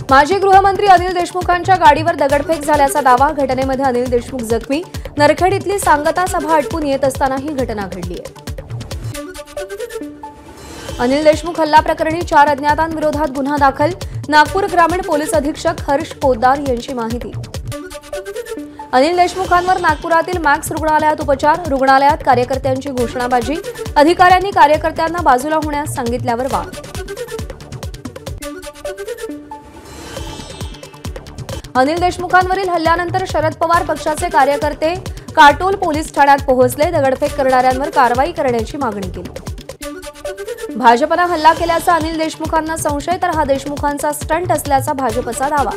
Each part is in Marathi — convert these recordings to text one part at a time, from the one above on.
माजी गृहमंत्री अनिल देशमुखांच्या गाडीवर दगडफेक झाल्याचा दावा। घटनेमध्ये अनिल देशमुख जखमी। नरखेडीतली सांगता सभा आटपून येत असताना ही घटना घडली आहे। अनिल देशमुख हल्ला प्रकरणी 4 अज्ञातांविरोधात गुन्हा दाखल। नागपूर ग्रामीण पोलीस अधीक्षक हर्ष पोद्दार यांची माहिती। अनिल देशमुखांवर नागपुरातील मॅक्स रुग्णालयात उपचार। रुग्णालयात कार्यकर्त्यांची घोषणाबाजी। अधिकाऱ्यांनी कार्यकर्त्यांना बाजूला होण्यास सांगितल्यावर वाद। अनिल देशमुखांवरील हल्ल्यानंतर शरद पवार पक्षाचे कार्यकर्ते काटोल पोलीस ठाण्यात पोहोचले। दगडफेक करणाऱ्यांवर कारवाई करण्याची मागणी केली। भाजपने हल्ला केल्याचा अनिल देशमुखांना संशय, तर हा देशमुखांचा स्टंट असल्याचा भाजपचा दावा।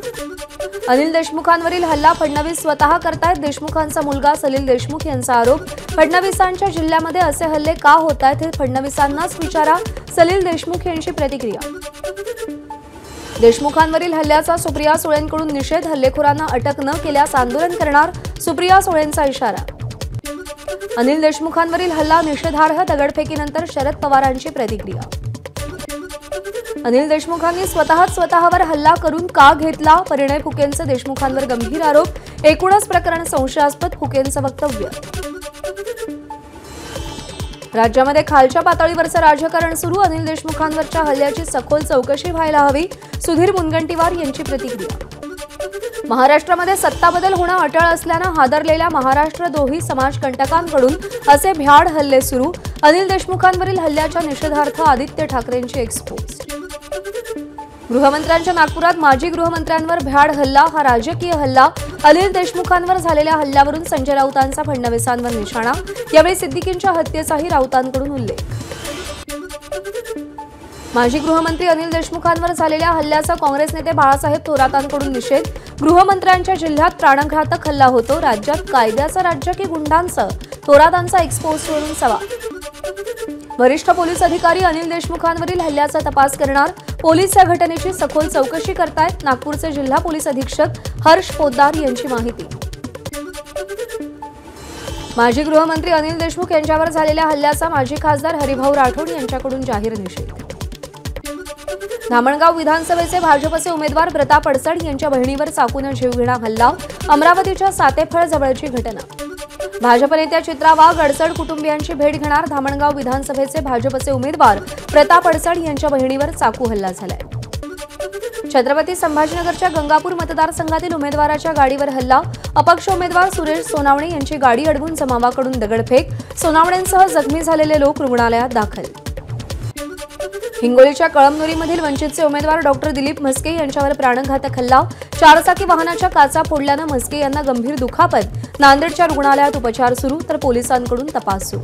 अनिल देशमुखांवरील हल्ला फडणवीस स्वतः करतायत। देशमुखांचा मुलगा सलील देशमुख यांचा आरोप। फडणवीसांच्या जिल्ह्यामध्ये असे हल्ले का होत आहेत हे फडणवीसांनाच विचारा। सलील देशमुख यांची प्रतिक्रिया। देशमुखांवरील हल्ल्याचा सुप्रिया सुळेंकडून निषेध। हल्लेखोरांना अटक न केल्यास आंदोलन करणार, सुप्रिया सुळेंचा इशारा। अनिल देशमुखांवरील हल्ला निषेधार्ह। दगडफेकीनंतर शरद पवारांची प्रतिक्रिया। अनिल देशमुखांनी स्वतःवर हल्ला करून का घेतला? परिणय फुकेंचे देशमुखांवर गंभीर आरोप। एकूणच प्रकरण संशयास्पद, फुकेंचं वक्तव्य। राज्यामध्ये खालच्या पातळीवरचं राजकारण सुरू। अनिल देशमुखांवरच्या हल्ल्याची सखोल चौकशी व्हायला हवी, सुधीर मुनगंटीवार यांची प्रतिक्रिया। महाराष्ट्रामध्ये सत्ता बदल होणं अटळ असल्यानं हादरलेल्या महाराष्ट्रद्रोही समाजकंटकांकडून असे भ्याड हल्ले सुरू। अनिल देशमुखांवरील हल्ल्याच्या निषेधार्थ आदित्य ठाकरेंची एक्सपोज। गृहमंत्र्यांच्या नागपुरात माजी गृहमंत्र्यांवर भ्याड हल्ला। हा राजकीय हल्ला। अनिल देशमुखांवर झालेल्या हल्ल्यावरून संजय राऊतांचा फडणवीसांवर निशाणा। यावेळी सिद्दीकींच्या हत्येचाही राऊतांकडून उल्लेख। माजी गृहमंत्री अनिल देशमुखांवर झालेल्या हल्ल्याचा काँग्रेस नेते बाळासाहेब थोरातांकडून निषेध। गृहमंत्र्यांच्या जिल्ह्यात प्राणघातक हल्ला होतो। राज्यात कायद्याचं राज्य की गुंडांचं? थोरातांचा एक्सपोजवरून सवाल। वरिष्ठ पोलीस अधिकारी अनिल देशमुखांवरील हल्ल्याचा तपास करणार। पोलीस या घटनेची सखोल चौकशी करतायत। नागपूरचे जिल्हा पोलीस अधीक्षक हर्ष पोद्दार यांची माहिती। माजी गृहमंत्री अनिल देशमुख यांच्यावर झालेल्या हल्ल्याचा माजी खासदार हरिभाऊ राठोड यांच्याकडून जाहीर निषेध। धामणगाव विधानसभेचे भाजपचे उमेदवार प्रताप अडसड यांच्या बहिणीवर चाकूने जीवघेणा हल्ला। अमरावतीच्या सातेफळ जवळची घटना। भाजप नेत्या चित्रा वाघ अडसड कुटुंबियांची भेट घेणार। धामणगाव विधानसभेचे भाजपचे उमेदवार प्रताप अडसड यांच्या बहिणीवर चाकू हल्ला झालाय। छत्रपती संभाजीनगरच्या गंगापूर मतदारसंघातील उमेदवाराच्या गाडीवर हल्ला। अपक्ष उमेदवार सुरेश सोनावणे यांची गाडी अडवून जमावाकडून दगडफेक। सोनावणेंसह जखमी झालेले लोक रुग्णालयात दाखल। हिंगोलीच्या कळमनुरीमधील वंचितचे उमेदवार डॉक्टर दिलीप म्हस्के यांच्यावर प्राणघातक हल्ला। 4 चाकी वाहनाच्या काचा फोडल्यानं म्हस्के यांना गंभीर दुखापत। नांदेडच्या रुग्णालयात उपचार सुरू, तर पोलिसांकडून तपास सुरू।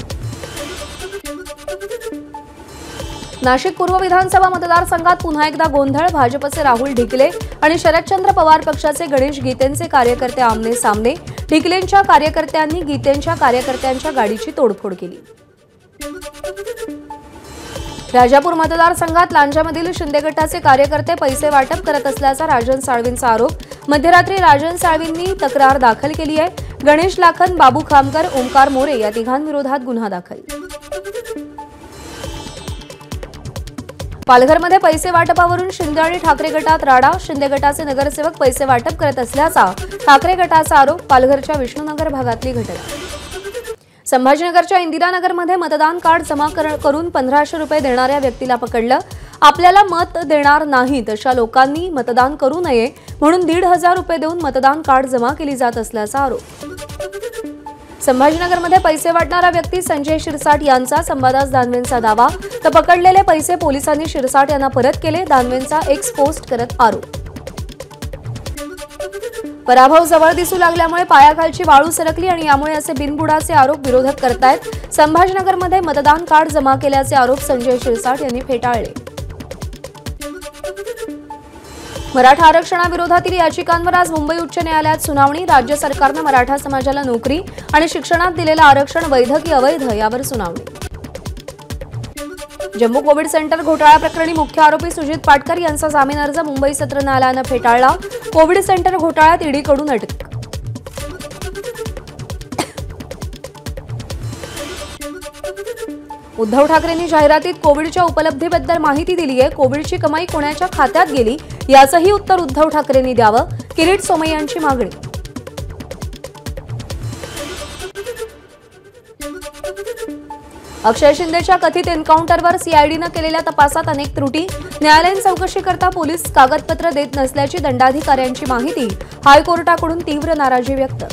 नाशिक पूर्व विधानसभा मतदारसंघात पुन्हा एकदा गोंधळ। भाजपचे राहुल ढिकले आणि शरदचंद्र पवार पक्षाचे गणेश गीतेंचे कार्यकर्ते आमने सामने। ढिकलेंच्या कार्यकर्त्यांनी गीतेंच्या कार्यकर्त्यांच्या गाडीची तोडफोड केली। राजापूर मतदारसंघात लांजामधील शिंदे गटाचे कार्यकर्ते पैसे वाटप करत असल्याचा राजन साळवींचा आरोप। मध्यरात्री राजन साळवींनी तक्रार दाखल केली आहे। गणेश लाखन, बाबू खामकर, ओंकार मोरे या तिघांविरोधात गुन्हा दाखल। पालघरमध्ये पैसे वाटपावरून शिंदे आणि ठाकरे गटात राडा। शिंदे गटाचे नगरसेवक पैसे वाटप करत असल्याचा ठाकरे गटाचा आरोप। पालघरच्या विष्णुनगर भागातली घटना। संभाजीनगरच्या इंदिरानगरमध्ये मतदान कार्ड जमा करून 1500 रुपये देणाऱ्या व्यक्तीला पकडलं। आपल्याला मत देणार नाहीत अशा लोकांनी मतदान करू नये म्हणून 1500 रुपये देऊन मतदान कार्ड जमा केली जात असल्याचा आरोप। संभाजीनगरमध्ये पैसे वाटणारा व्यक्ती संजय शिरसाट यांचा। संवादास दानवेंचा दावा, तर पकडलेले पैसे पोलिसांनी शिरसाट यांना परत केले। दानवेंचा एक्स पोस्ट करत आरोप। पराभव जवळ दिसू लागल्यामुळे पायाखालची वाळू सरकली आणि यामुळे असे बिनबुडाचे आरोप विरोधक करतायत। संभाजीनगरमध्ये मतदान कार्ड जमा केल्याचे आरोप संजय शिरसाट यांनी फेटाळले। मराठा आरक्षणाविरोधातील याचिकांवर आज मुंबई उच्च न्यायालयात सुनावणी। राज्य सरकारनं मराठा समाजाला नोकरी आणि शिक्षणात दिलेलं आरक्षण वैध की अवैध यावर सुनावणी। जम्मू कोविड सेंटर घोटाळा प्रकरणी मुख्य आरोपी सुजित पाटकर यांचा जामीन अर्ज मुंबई सत्र न्यायालयानं फेटाळला। कोविड सेंटर घोटाळ्यात ईडीकडून अटक। उद्धव ठाकरेंनी जाहिरातीत कोविडच्या उपलब्धीबद्दल माहिती दिली आहे. कोविडची कमाई कोणाच्या खात्यात गेली याचंही उत्तर उद्धव ठाकरेंनी द्यावं, किरीट सोमय्यांची मागणी. अक्षय शिंदेच्या कथित एन्काउंटरवर सीआयडीनं केलेल्या तपासात अनेक त्रुटी. न्यायालयीन चौकशीकरता पोलीस कागदपत्र देत नसल्याची दंडाधिकाऱ्यांची माहिती. हायकोर्टाकडून तीव्र नाराजी व्यक्त.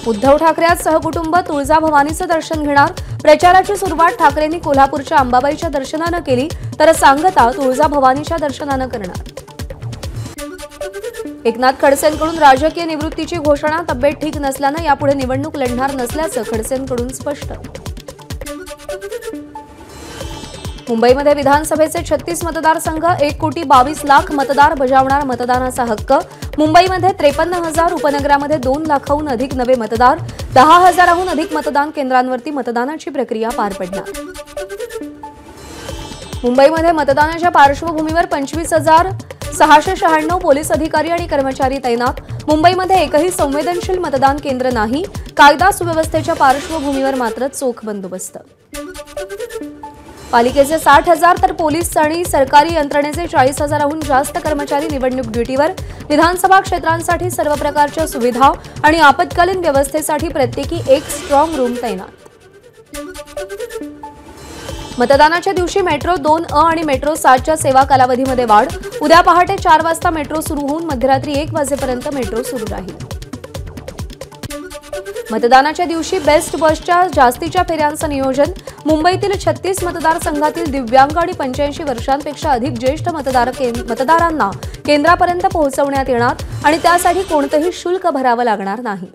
उद्धव ठाकरे आज सहकुटुंब तुळजाभवानीचं दर्शन घेणार. प्रचाराची सुरुवात ठाकरेंनी कोल्हापूरच्या अंबाबाईच्या दर्शनानं केली, तर सांगता तुळजाभवानीच्या दर्शनानं करणार. एकनाथ खडसेंकडून राजकीय निवृत्तीची घोषणा. तब्येत ठीक नसल्यानं यापुढे निवडणूक लढणार नसल्याचं खडसेंकडून स्पष्ट. मुंबईमध्ये विधानसभेचे 36 मतदारसंघ, 1,22,00,000 मतदार बजावणार मतदानाचा हक्क. मुंबईमध्ये 53,000, उपनगरामध्ये 2 लाखाहून अधिक नवे मतदार. 10,000हून अधिक मतदान केंद्रांवरती मतदानाची प्रक्रिया पार पडणार. मुंबईमध्ये मतदानाच्या पार्श्वभूमीवर 25,696 पोलीस अधिकारी आणि कर्मचारी तैनात. मुंबईमध्ये एकही संवेदनशील मतदान केंद्र नाही. कायदा सुव्यवस्थेच्या पार्श्वभूमीवर मात्र चोख बंदोबस्त. पालिकेचे 60,000 तर पोलीस आणि सरकारी यंत्रणेचे 40,000हून जास्त कर्मचारी निवडणूक ड्युटीवर. विधानसभा क्षेत्रांसाठी सर्व प्रकारच्या सुविधा आणि आपत्कालीन व्यवस्थेसाठी प्रत्येकी एक स्ट्रॉंग रूम तैनात. मतदानाच्या दिवशी मेट्रो 2 आणि मेट्रो 7च्या सेवा कालावधीमध्ये वाढ. उद्या पहाटे 4 वाजता मेट्रो सुरू होऊन मध्यरात्री 1 वाजेपर्यंत मेट्रो सुरू राहील. मतदानाच्या दिवशी बेस्ट बसच्या जास्तीच्या फेऱ्यांचं नियोजन. मुंबईतील 36 मतदारसंघातील दिव्यांग आणि 85 वर्षांपेक्षा अधिक ज्येष्ठ मतदारांना केंद्रापर्यंत पोहोचवण्यात येणार आणि त्यासाठी कोणतेही शुल्क भरावं लागणार नाही.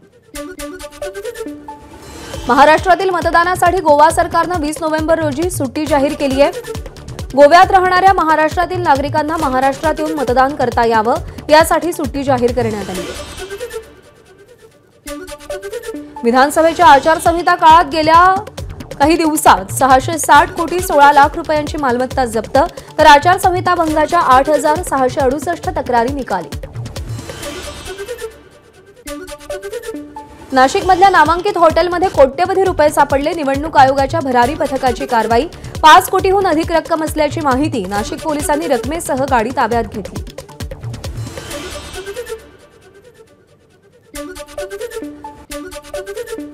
महाराष्ट्रातील मतदानासाठी गोवा सरकारनं 20 नोव्हेंबर रोजी सुट्टी जाहीर केली आहे. गोव्यात राहणाऱ्या महाराष्ट्रातील नागरिकांना महाराष्ट्रात येऊन मतदान करता यावं यासाठी सुट्टी जाहीर करण्यात आली आहे. विधानसभेच्या आचारसंहिता काळात गेल्या काही दिवसात 660 कोटी 16 लाख रुपयांची मालमत्ता जप्त, तर आचारसंहिता भंगाच्या 8,668 तक्रारी निकाली. नाशिकमधल्या नामांकित हॉटेलमध्ये कोट्यवधी रुपये सापडले. निवडणूक आयोगाच्या भरारी पथकाची कारवाई. 5 कोटीहून अधिक रक्कम असल्याची माहिती. नाशिक पोलिसांनी रकमेसह गाडी ताब्यात घेतली.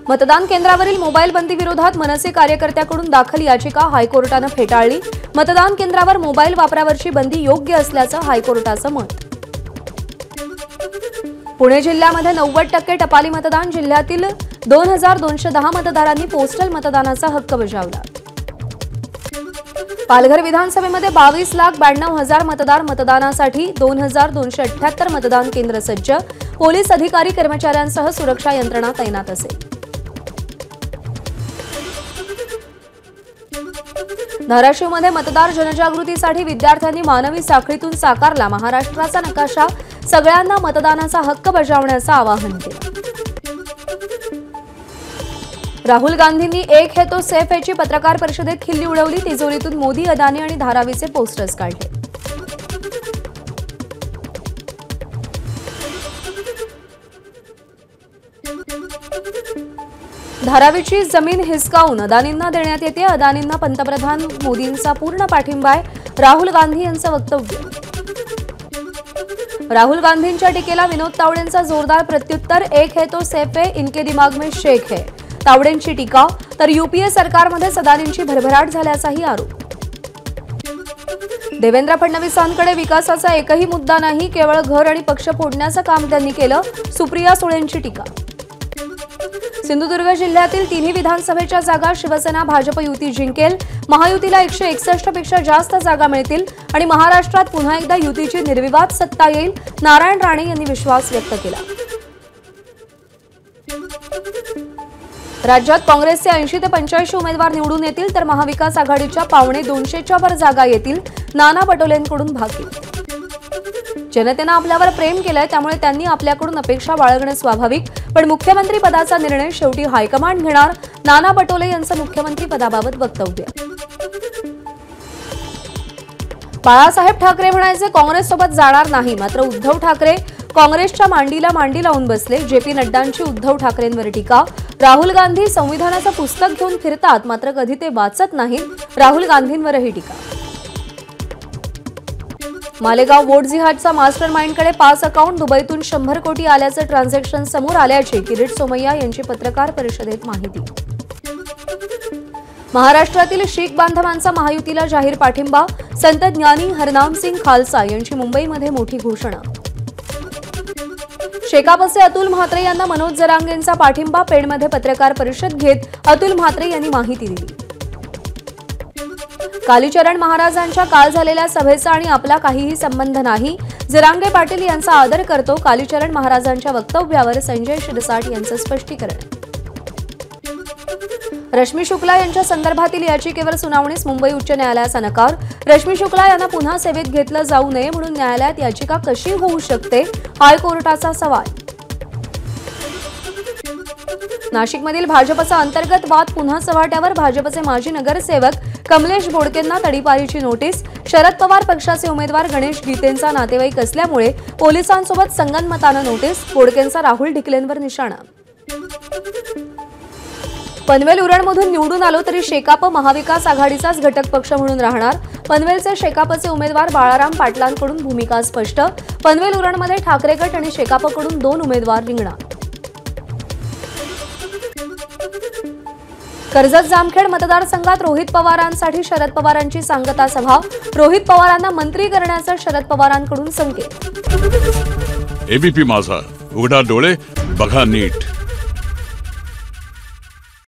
मतदान केंद्रावरील मोबाईल बंदी विरोधात मनसे कार्यकर्त्याकडून दाखल याचिका हायकोर्टानं फेटाळली. मतदान केंद्रावर मोबाईल वापरावरची बंदी योग्य असल्याचं हायकोर्टाचं मत. पुणे जिल्ह्यामध्ये 90% टपाली मतदान. जिल्ह्यातील 2,210 मतदारांनी पोस्टल मतदानाचा हक्क बजावला. पालघर विधानसभेमध्ये 22,92,000 मतदार. मतदानासाठी 2,278 मतदान केंद्र सज्ज. पोलीस अधिकारी कर्मचाऱ्यांसह सुरक्षा यंत्रणा तैनात असेल. धाराशिवमध्ये मतदार जनजागृतीसाठी विद्यार्थ्यांनी मानवी साखळीतून साकारला महाराष्ट्राचा नकाशा. सगळ्यांना मतदानाचा हक्क बजावण्याचं आवाहन केलं. राहुल गांधींनी एक है तो सेफ हैची पत्रकार परिषदेत खिल्ली उडवली. तिजोरीतून मोदी, अदानी आणि धारावीचे पोस्टर्स काढले. धारावीची जमीन हिसकावून अदानींना देण्यात येते. अदानींना पंतप्रधान मोदींचा पूर्ण पाठिंबा आहे. राहुल गांधी यांचं वक्तव्य. राहुल गांधींच्या टीकेला विनोद तावडेंचा जोरदार प्रत्युत्तर. एक है तो सेफ है, इनके दिमाग में शेख है. तावडेंची टीका. तर यूपीए सरकारमध्ये अदानींची भरभराट झाल्याचाही आरोप. देवेंद्र फडणवीसांकडे विकासाचा एकही मुद्दा नाही. केवळ घर आणि पक्ष फोडण्याचं काम त्यांनी केलं. सुप्रिया सुळेंची टीका. सिंधुदुर्ग जिल्ह्यातील तिन्ही विधानसभेच्या जागा शिवसेना भाजप युती जिंकेल. महायुतीला 161 पेक्षा जास्त जागा मिळतील आणि महाराष्ट्रात पुन्हा एकदा युतीची निर्विवाद सत्ता येईल. नारायण राणे यांनी विश्वास व्यक्त केला. राज्यात काँग्रेसचे 80 ते 85 उमेदवार निवडून येतील, तर महाविकास आघाडीच्या 250च्या वर जागा येतील. नाना पटोलेंकडून भाकीत. जनतेनं आपल्यावर प्रेम केलंय, त्यामुळे त्यांनी आपल्याकडून अपेक्षा बाळगणं स्वाभाविक. पण मुख्यमंत्री पदाचा निर्णय शेवटी हायकमांड घेणार. नाना पटोले यांचं मुख्यमंत्री पदाबाबत वक्तव्य. बाळासाहेब ठाकरे म्हणायचे काँग्रेससोबत जाणार नाही, मात्र उद्धव ठाकरे काँग्रेसच्या मांडीला मांडी लावून बसले. जेपी नड्डांची उद्धव ठाकरेंवर टीका. राहुल गांधी संविधानाचं पुस्तक घेऊन फिरतात मात्र कधी ते वाचत नाहीत, राहुल गांधींवरही टीका. मालेगाव वोट जिहादचा मास्टर माइंडकडे 5 अकाउंट, दुबईतून 100 कोटी आल्याचं ट्रान्झॅक्शन समोर आल्याची किरीट सोमय्या यांची पत्रकार परिषदेत माहिती. महाराष्ट्रातील शीख बांधवांचा महायुतीला जाहीर पाठिंबा, संत ज्ञानी हरनाम सिंग खालसा यांची मुंबईमध्ये मोठी घोषणा. शेकापचे अतुल म्हात्रे यांना मनोज जरांगेंचा पाठिंबा, पेणमध्ये पत्रकार परिषद घेत अतुल म्हात्रे यांनी माहिती दिली. कालीचरण महाराजांच्या काल झालेल्या सभेचा आणि आपला काहीही संबंध नाही, जरांगे पाटील यांचा आदर करतो, कालीचरण महाराजांच्या वक्तव्यावर संजय शिरसाट यांचं स्पष्टीकरण. रश्मी शुक्ला यांच्या संदर्भातील याचिकेवर सुनावणीस मुंबई उच्च न्यायालयाचा नकार, रश्मी शुक्ला यांना पुन्हा सेवेत घेतलं जाऊ नये म्हणून न्यायालयात याचिका कशी होऊ शकते, हायकोर्टाचा सवाल. नाशिकमधील भाजपचा अंतर्गत वाद पुन्हा चव्हाट्यावर, भाजपचे माजी नगरसेवक कमलेश बोडकेंना तडीपारीची नोटीस, शरद पवार पक्षाचे उमेदवार गणेश गीतेंचा नातेवाईक असल्यामुळे पोलिसांसोबत संगनमतानं नोटीस, बोडकेंचा राहुल ढिकलेंवर निशाणा. पनवेल उरणमधून निवडून आलो तरी शेकाप महाविकास आघाडीचाच घटक पक्ष म्हणून राहणार, पनवेलचे शेकापचे उमेदवार बाळाराम पाटलांकडून भूमिका स्पष्ट, पनवेल उरणमध्ये ठाकरे गट आणि शेकापकडून 2 उमेदवार रिंगणात. कर्जत जामखेड मतदारसंघात रोहित पवारांसाठी शरद पवारांची सांगता सभा, रोहित पवारांना मंत्री करण्याचा शरद पवारांकडून संकेत. एबीपी माझा, उघडा डोळे बघा नीट.